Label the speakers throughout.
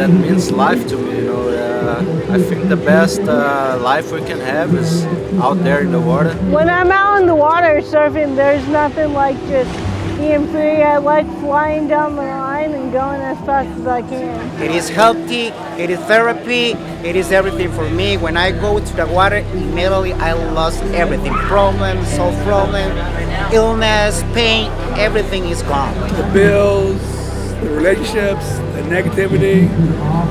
Speaker 1: that means life to me. I think the best life we can have is out there in the water.
Speaker 2: When I'm out in the water surfing, there's nothing like just being free. I like flying down the line and going as fast as I can.
Speaker 3: It is healthy, it is therapy, it is everything for me. When I go to the water, immediately I lost everything. Problems, solve problems, illness, pain, everything is gone.
Speaker 4: The bills, the relationships, the negativity,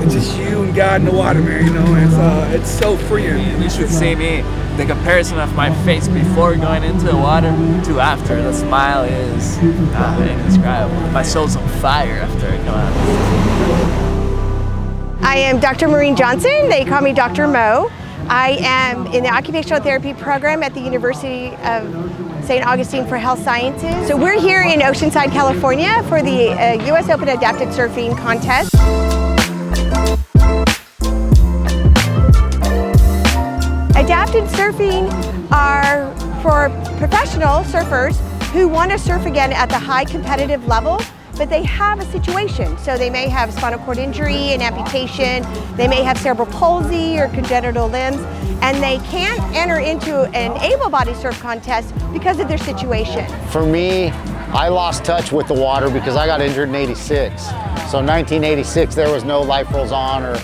Speaker 4: it's just you and God in the water, man, and it's so freeing.
Speaker 5: You should see me. The comparison of my face before going into the water to after. The smile is indescribable. My soul's on fire after I come out.
Speaker 6: I am Dr. Maureen Johnson. They call me Dr. Mo. I am in the occupational therapy program at the University of St. Augustine for Health Sciences. So we're here in Oceanside, California for the US Open Adapted Surfing Contest. Adapted surfing are for professional surfers who want to surf again at the high competitive level, but they have a situation. So they may have spinal cord injury, an amputation, they may have cerebral palsy or congenital limbs, and they can't enter into an able-bodied surf contest because of their situation.
Speaker 7: For me, I lost touch with the water because I got injured in '86. So in 1986, there was no Life Rolls On or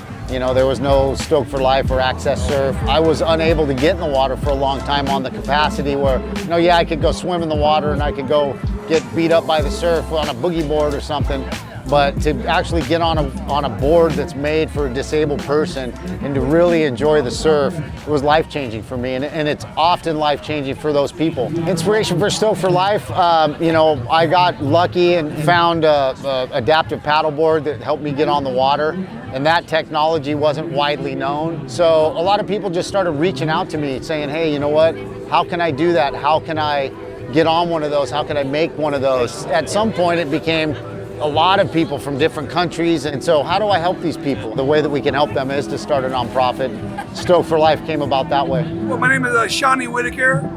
Speaker 7: there was no Stoke for Life or Access Surf. I was unable to get in the water for a long time on the capacity where, yeah, I could go swim in the water and I could go get beat up by the surf on a boogie board or something. But to actually get on a board that's made for a disabled person and to really enjoy the surf, it was life-changing for me, and it's often life-changing for those people. Inspiration for Stoke for Life, I got lucky and found a adaptive paddleboard that helped me get on the water, and that technology wasn't widely known. So a lot of people just started reaching out to me saying, hey, you know what, how can I do that? How can I get on one of those? How can I make one of those? At some point it became a lot of people from different countries, and so how do I help these people? The way that we can help them is to start a nonprofit. Stoke for Life came about that way.
Speaker 4: Well, my name is Shawnee Whitaker.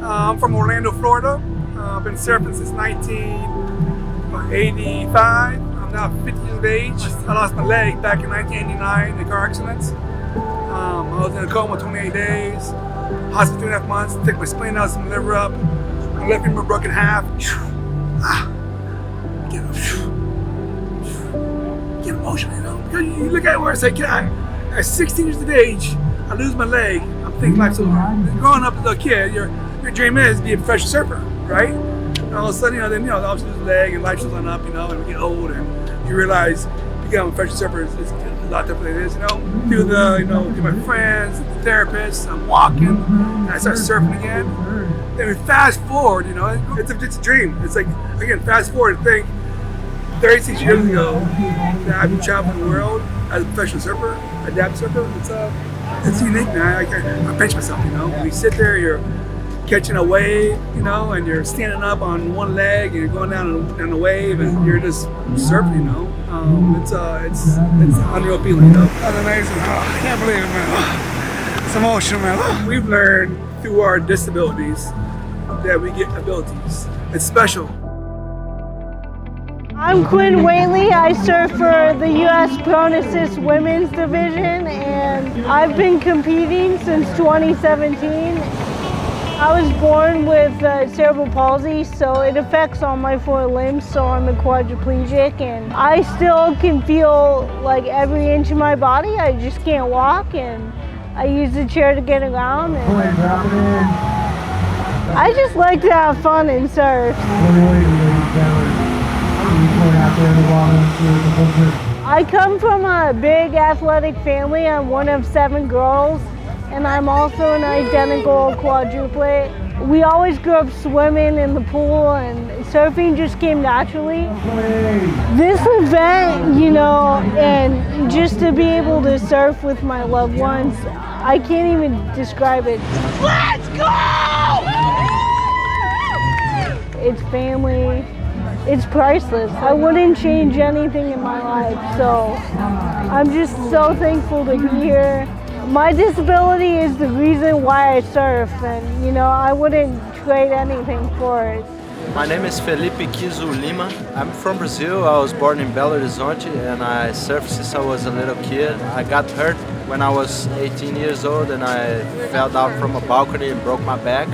Speaker 4: I'm from Orlando, Florida. I've been surfing since 1985. I'm now 50 years of age. I lost my leg back in 1989 in a car accident. I was in a coma 28 days, hospital 2.5 months, took my spleen out, some liver up, my left femur broke in half. Get emotional, You look at it where it's like, at 16 years of age, I lose my leg. I'm thinking life's over. Growing up as a kid, your dream is to be a professional surfer, right? And all of a sudden, then obviously lose a leg and life goes on up, and we get old and you realize becoming a professional surfer is a lot different than it is, Through through my friends, the therapists, I'm walking, and I start surfing again. Then we fast forward, it's a dream. It's like, again, fast forward and think, 36 years ago, that I've been traveling the world as a professional surfer, adapted surfer. It's unique, man. I pinch myself, When you sit there, you're catching a wave, and you're standing up on one leg and you're going down a wave and you're just surfing, It's an unreal feeling, That's amazing. I can't believe it, man. It's emotional, man. We've learned through our disabilities that we get abilities. It's special.
Speaker 2: I'm Quinn Whaley. I surf for the U.S. Prone Assist Women's Division, and I've been competing since 2017. I was born with cerebral palsy, so it affects all my 4 limbs, so I'm a quadriplegic, and I still can feel like every inch of my body. I just can't walk, and I use the chair to get around. And I just like to have fun and surf. I come from a big athletic family. I'm one of 7 girls, and I'm also an identical quadruplet. We always grew up swimming in the pool, and surfing just came naturally. This event, and just to be able to surf with my loved ones, I can't even describe it. Let's go! It's family. It's priceless. I wouldn't change anything in my life, so I'm just so thankful to be here. My disability is the reason why I surf, and I wouldn't trade anything for it.
Speaker 1: My name is Felipe Kizu Lima. I'm from Brazil. I was born in Belo Horizonte and I surfed since I was a little kid. I got hurt when I was 18 years old and I fell down from a balcony and broke my back.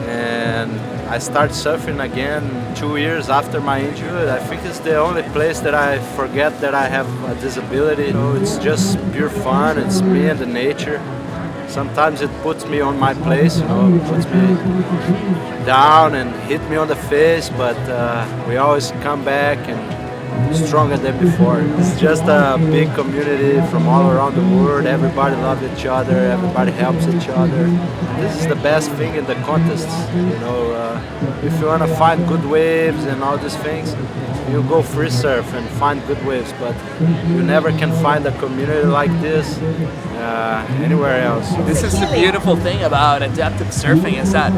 Speaker 1: And I started surfing again 2 years after my injury. I think it's the only place that I forget that I have a disability. It's just pure fun. It's me and the nature. Sometimes it puts me on my place, puts me down and hit me on the face, but we always come back and stronger than before. It's just a big community from all around the world. Everybody loves each other, everybody helps each other. This is the best thing in the contests. If you want to find good waves and all these things, you go free surf and find good waves, but you never can find a community like this anywhere else.
Speaker 5: This is the beautiful thing about adaptive surfing is that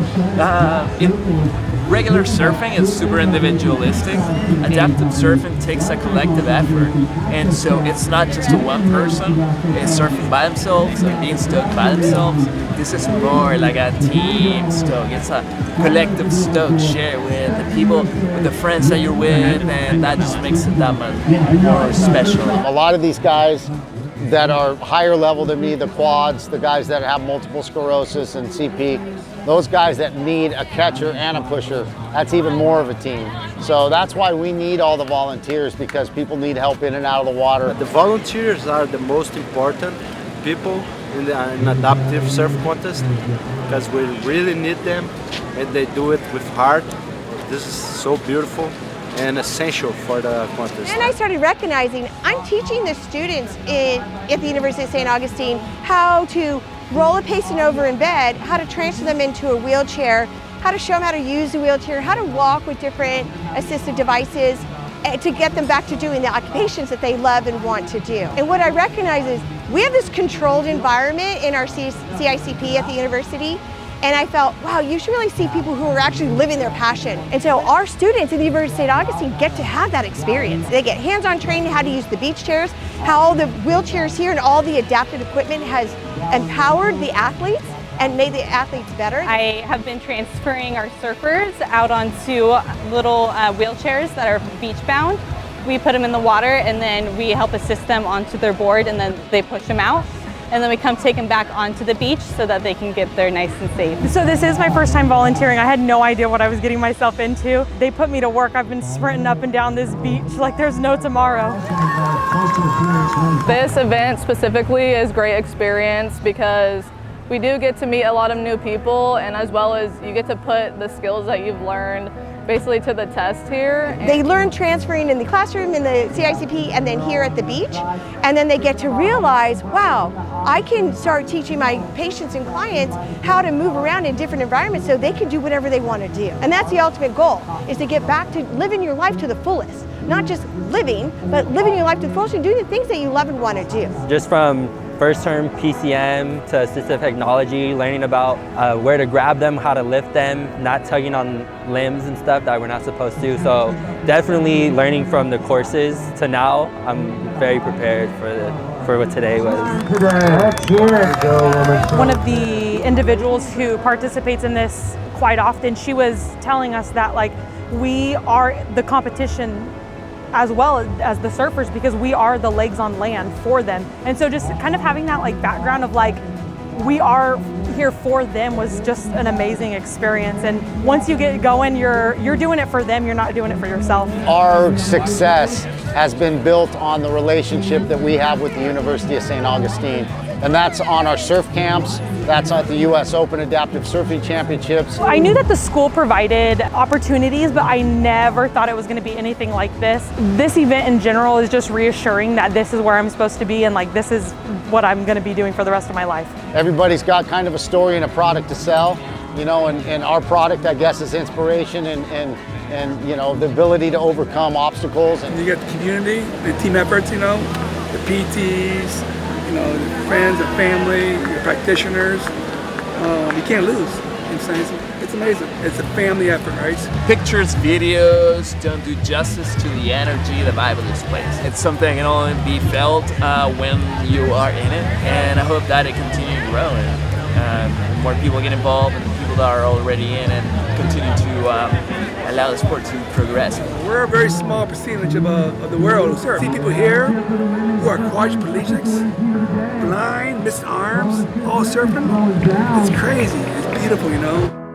Speaker 5: regular surfing is super individualistic. Adaptive surfing takes a collective effort, and so it's not just one person is surfing by themselves and being stoked by themselves. This is more like a team stoke. It's a collective stoke shared with the people, with the friends that you're with, and that just makes it that much more special.
Speaker 7: A lot of these guys that are higher level than me, the quads, the guys that have multiple sclerosis and CP, those guys that need a catcher and a pusher, that's even more of a team. So that's why we need all the volunteers, because people need help in and out of the water.
Speaker 1: The volunteers are the most important people in an adaptive surf contest, because we really need them and they do it with heart. This is so beautiful and essential for the contest.
Speaker 6: And I started recognizing I'm teaching the students at the University of St. Augustine how to roll a patient over in bed, how to transfer them into a wheelchair, how to show them how to use the wheelchair, how to walk with different assistive devices to get them back to doing the occupations that they love and want to do. And what I recognize is we have this controlled environment in our CICP at the university. And I felt, wow, you should really see people who are actually living their passion. And so our students at the University of St. Augustine get to have that experience. They get hands-on training how to use the beach chairs, how all the wheelchairs here and all the adaptive equipment has empowered the athletes and made the athletes better.
Speaker 8: I have been transferring our surfers out onto little wheelchairs that are beach bound. We put them in the water and then we help assist them onto their board and then they push them out. And then we come take them back onto the beach so that they can get there nice and safe.
Speaker 9: So this is my first time volunteering. I had no idea what I was getting myself into. They put me to work. I've been sprinting up and down this beach like there's no tomorrow.
Speaker 10: This event specifically is a great experience because we do get to meet a lot of new people, and as well as you get to put the skills that you've learned basically to the test here.
Speaker 6: They learn transferring in the classroom, in the CICP, and then here at the beach. And then they get to realize, wow, I can start teaching my patients and clients how to move around in different environments so they can do whatever they want to do. And that's the ultimate goal, is to get back to living your life to the fullest. Not just living, but living your life to the fullest and doing the things that you love and want to do.
Speaker 11: Just from first term PCM to assistive technology, learning about where to grab them, how to lift them, not tugging on limbs and stuff that we're not supposed to. So definitely learning from the courses to now, I'm very prepared for what today was.
Speaker 9: One of the individuals who participates in this quite often, she was telling us that we are the competition as well as the surfers, because we are the legs on land for them. And so just kind of having that background of we are here for them was just an amazing experience. And once you get going, you're doing it for them, you're not doing it for yourself.
Speaker 7: Our success has been built on the relationship that we have with the University of St. Augustine. And that's on our surf camps, that's at the US Open Adaptive Surfing Championships.
Speaker 9: I knew that the school provided opportunities, but I never thought it was going to be anything like this. This event in general is just reassuring that this is where I'm supposed to be and this is what I'm going to be doing for the rest of my life.
Speaker 7: Everybody's got kind of a story and a product to sell, and our product, I guess, is inspiration and the ability to overcome obstacles. And
Speaker 4: you got the community, the team efforts, the PTs, the friends and family, your practitioners. You can't lose. It's amazing. It's a family effort, right?
Speaker 5: Pictures, videos don't do justice to the energy the Bible displays. It's something that can only be felt when you are in it, and I hope that it continues growing. More people get involved, and the people that are already in and continue to allow the sport to progress.
Speaker 4: We're a very small percentage of the world who surf. See people here who are quadriplegics, blind, missing arms, all surfing. It's crazy. It's beautiful, you know.